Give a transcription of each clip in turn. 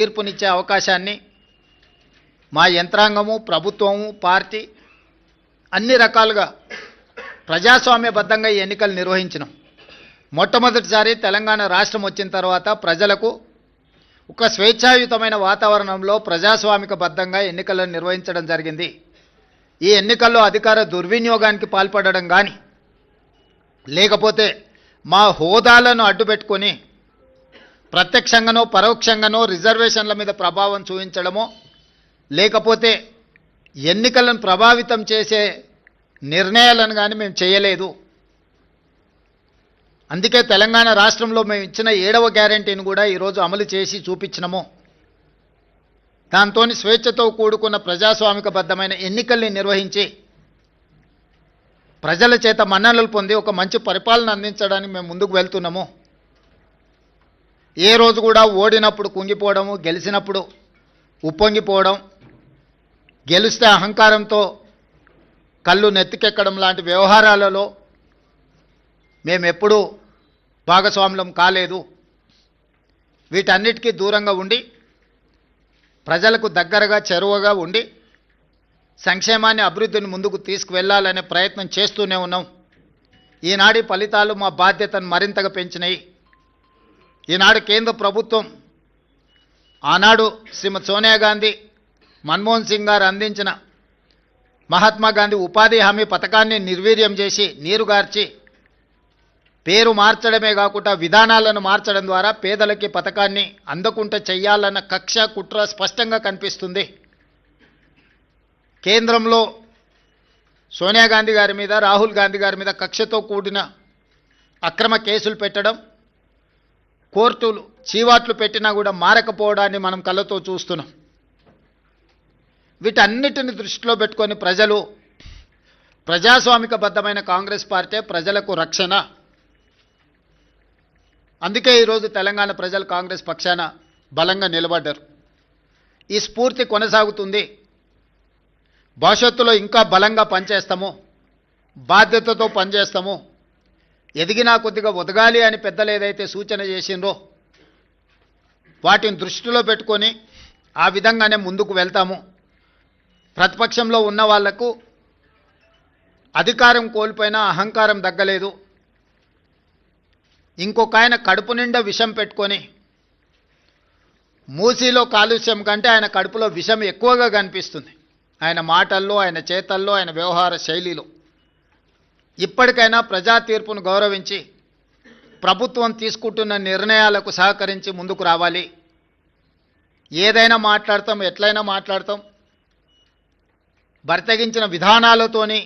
తీర్పునిచ్చే అవకాశాన్ని మా యంత్రాంగము, ప్రభుత్వము, పార్టీ అన్ని రకాలుగా ప్రజాస్వామ్యబద్ధంగా ఈ ఎన్నికలు నిర్వహించినాం. మొట్టమొదటిసారి తెలంగాణ రాష్ట్రం వచ్చిన తర్వాత ప్రజలకు ఒక స్వేచ్ఛాయుతమైన వాతావరణంలో ప్రజాస్వామికబద్ధంగా ఎన్నికలను నిర్వహించడం జరిగింది. ఈ ఎన్నికల్లో అధికార దుర్వినియోగానికి పాల్పడడం కానీ, లేకపోతే మా హోదాలను అడ్డుపెట్టుకొని ప్రత్యక్షంగానో పరోక్షంగానో రిజర్వేషన్ల మీద ప్రభావం చూపించడమో, లేకపోతే ఎన్నికలను ప్రభావితం చేసే నిర్ణయాలను కానీ మేము చేయలేదు. అందుకే తెలంగాణ రాష్ట్రంలో మేము ఇచ్చిన 7వ గ్యారెంటీని కూడా ఈరోజు అమలు చేసి చూపించినాము. దాంతో స్వేచ్ఛతో కూడుకున్న ప్రజాస్వామికబద్ధమైన ఎన్నికల్ని నిర్వహించి ప్రజల చేత మన్ననలు పొంది ఒక మంచి పరిపాలన అందించడానికి మేము ముందుకు వెళ్తున్నాము. ఏ రోజు కూడా ఓడినప్పుడు కుంగిపోవడము, గెలిచినప్పుడు ఉప్పొంగిపోవడం, గెలిస్తే అహంకారంతో కళ్ళు నెత్తికెక్కడం లాంటి వ్యవహారాలలో మేమెప్పుడూ భాగస్వామ్యం కాలేదు. వీటన్నిటికీ దూరంగా ఉండి ప్రజలకు దగ్గరగా చేరువగా ఉండి సంక్షేమాన్ని, అభివృద్ధిని ముందుకు తీసుకువెళ్లాలనే ప్రయత్నం చేస్తూనే ఉన్నాం. ఈనాటి ఫలితాలు మా బాధ్యతను మరింతగా పెంచినాయి. ఈనాడు కేంద్ర ప్రభుత్వం ఆనాడు శ్రీమతి సోనియా గాంధీ, మన్మోహన్ సింగ్ గారు అందించిన మహాత్మా గాంధీ ఉపాధి హామీ పథకాన్ని నిర్వీర్యం చేసి నీరుగార్చి పేరు మార్చడమే కాకుండా విధానాలను మార్చడం ద్వారా పేదలకి పథకాన్ని అందకుండా చెయ్యాలన్న కక్ష, కుట్ర స్పష్టంగా కనిపిస్తుంది. కేంద్రంలో సోనియా గాంధీ గారి మీద, రాహుల్ గాంధీ గారి మీద కక్షతో కూడిన అక్రమ కేసులు పెట్టడం, కోర్టులు చీవాట్లు పెట్టినా కూడా మారకపోవడాన్ని మనం కళ్ళతో చూస్తున్నాం. వీటన్నిటిని దృష్టిలో పెట్టుకొని ప్రజలు ప్రజాస్వామికబద్ధమైన కాంగ్రెస్ పార్టీ ప్రజలకు రక్షణ. అందుకే ఈరోజు తెలంగాణ ప్రజలు కాంగ్రెస్ పక్షాన బలంగా నిలబడ్డారు. ఈ స్ఫూర్తి కొనసాగుతుంది. భవిష్యత్తులో ఇంకా బలంగా పనిచేస్తాము, బాధ్యతతో పనిచేస్తాము. ఎదిగినా కొద్దిగా ఒదగాలి అని పెద్దలు ఏదైతే సూచన చేసిండ్రో వాటిని దృష్టిలో పెట్టుకొని ఆ విధంగానే ముందుకు వెళ్తాము. ప్రతిపక్షంలో ఉన్న వాళ్లకు అధికారం కోల్పోయినా అహంకారం దగ్గలేదు. ఇంకొక ఆయన కడుపు నిండా విషం పెట్టుకొని, మూసీలో కాలుష్యం కంటే ఆయన కడుపులో విషం ఎక్కువగా కనిపిస్తుంది, ఆయన మాటల్లో, ఆయన చేతల్లో, ఆయన వ్యవహార శైలిలో. ఇప్పటికైనా ప్రజా తీర్పును గౌరవించి ప్రభుత్వం తీసుకుంటున్న నిర్ణయాలకు సహకరించి ముందుకు రావాలి. ఏదైనా మాట్లాడతాం, ఎట్లయినా మాట్లాడతాం. బరితెగించిన విధానాలతోని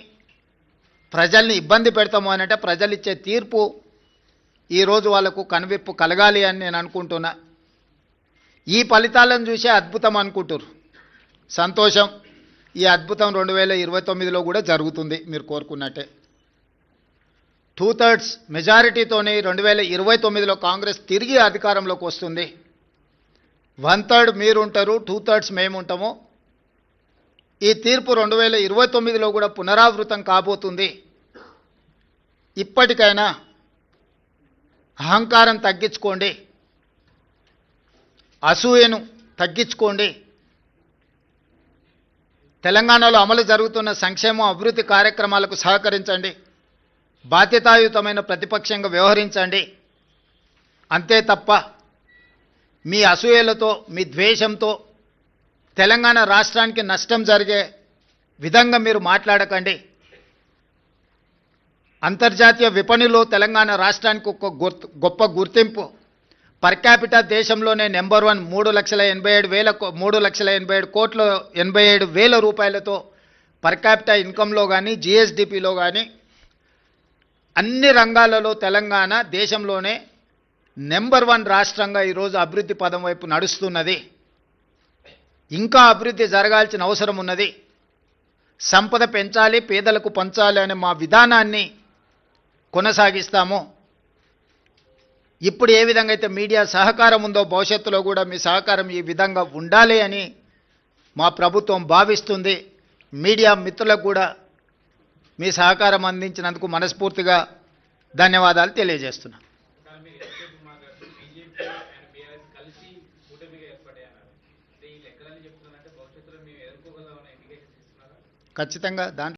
ప్రజల్ని ఇబ్బంది పెడతాము అనంటే ప్రజలు ఇచ్చే తీర్పు ఈరోజు వాళ్లకు కనువిప్పు కలగాలి అని నేను అనుకుంటున్నా. ఈ ఫలితాలను చూసే అద్భుతం అనుకుంటారు. సంతోషం. ఈ అద్భుతం 2029లో కూడా జరుగుతుంది మీరు కోరుకున్నట్టే. 2/3 మెజారిటీతోని 2029లో కాంగ్రెస్ తిరిగి అధికారంలోకి వస్తుంది. 1/3 మీరు ఉంటారు, 2/3 మేము ఉంటాము. ఈ తీర్పు 2029లో కూడా పునరావృతం కాబోతుంది. ఇప్పటికైనా అహంకారం తగ్గించుకోండి, అసూయను తగ్గించుకోండి. తెలంగాణలో అమలు జరుగుతున్న సంక్షేమ అభివృద్ధి కార్యక్రమాలకు సహకరించండి. బాధ్యతాయుతమైన ప్రతిపక్షంగా వ్యవహరించండి. అంతే తప్ప మీ అసూయలతో, మీ ద్వేషంతో తెలంగాణ రాష్ట్రానికి నష్టం జరిగే విధంగా మీరు మాట్లాడకండి. అంతర్జాతీయ విపణిలో తెలంగాణ రాష్ట్రానికి ఒక గొప్ప గుర్తింపు. పర్ క్యాపిటా దేశంలోనే నెంబర్ 1. 3,87,87,87,000 రూపాయలతో పర్ క్యాపిటా ఇన్కంలో కానీ, జిఎస్డిపిలో కానీ అన్ని రంగాలలో తెలంగాణ దేశంలోనే నెంబర్ 1 రాష్ట్రంగా ఈరోజు అభివృద్ధి పదం వైపు నడుస్తున్నది. ఇంకా అభివృద్ధి జరగాల్సిన అవసరం ఉన్నది. సంపద పెంచాలి, పేదలకు పంచాలి అనే మా విధానాన్ని కొనసాగిస్తాము. ఇప్పుడు ఏ విధంగా అయితే మీడియా సహకారం ఉందో భవిష్యత్తులో కూడా మీ సహకారం ఈ విధంగా ఉండాలి అని మా ప్రభుత్వం భావిస్తుంది. మీడియా మిత్రులకు కూడా మీ సహకారం అందించినందుకు మనస్ఫూర్తిగా ధన్యవాదాలు తెలియజేస్తున్నాను. ఖచ్చితంగా దాంట్లో